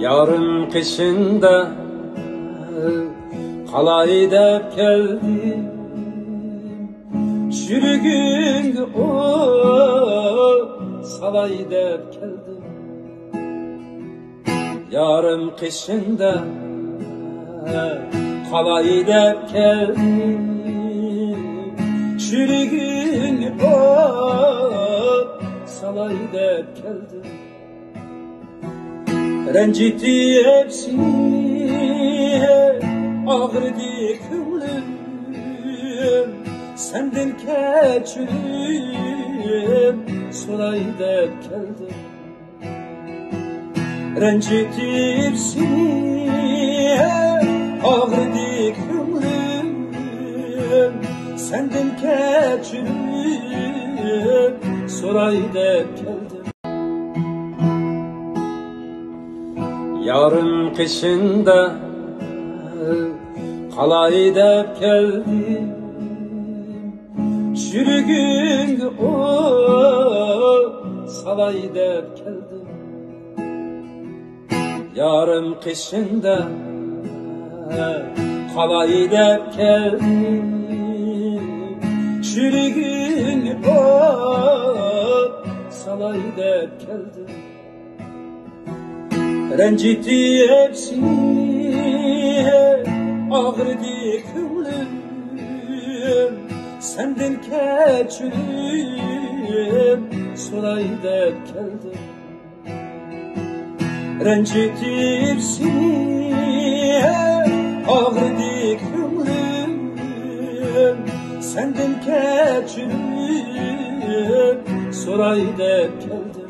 Yarın kışında kalay dep geldim, çürügün o salay dep geldim. Yarın kışında kalay dep geldim, çürügün o salay dep geldim. Rencitti hepsini, ağrıdı könlüm, senden keçürüm, soray dep geldim. Rencitti hepsini, ağrıdı könlüm, senden keçürüm, soray dep geldim. Yarın kışında kalay dep geldim, çürügün o salay dep geldim. Yarın kışında kalay dep geldim, çürügün o salay dep geldim. Rencitti hepsini, ağrıdı könlüm, senden keçürüm, soray dep geldim. Rencitti hepsini, ağrıdı könlüm, senden keçürüm, soray dep geldim.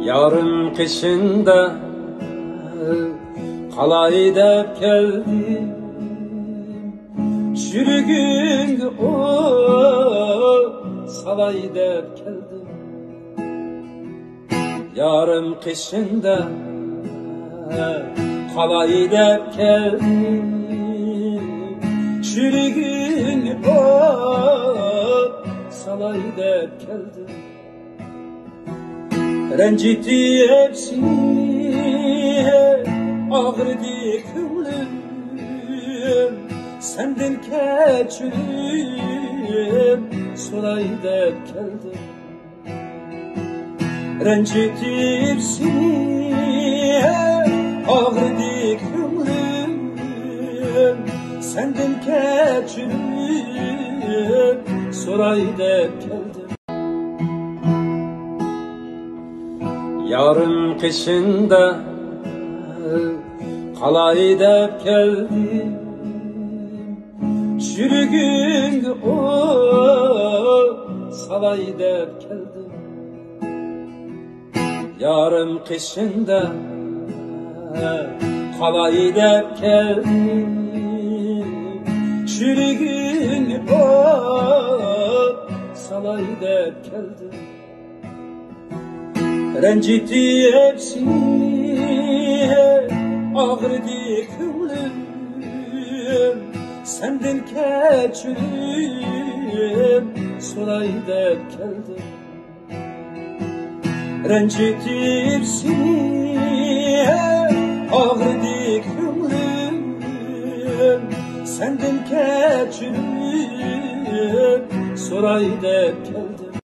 Yarın kışında kalay dep geldim, çürügün o salay dep geldim. Yarın kışında kalay dep geldim, çürügün o salay dep geldim. Rencitti hepsini, ağrıdı könlüm, senden keçürüm, soray dep geldim. Rencitti hepsini, ağrıdı könlüm, senden keçürüm, soray dep geldim. Yarın kışında kalay dep geldim, çürügün o salay dep geldim. Yarın kışında kalay dep geldim, çürügün o salay dep geldim. Rencitti hepsini, ağrıdı könlüm, senden keçürüm, soray dep geldim. Rencitti hepsini, ağrıdı könlüm, senden keçürüm, soray dep geldim.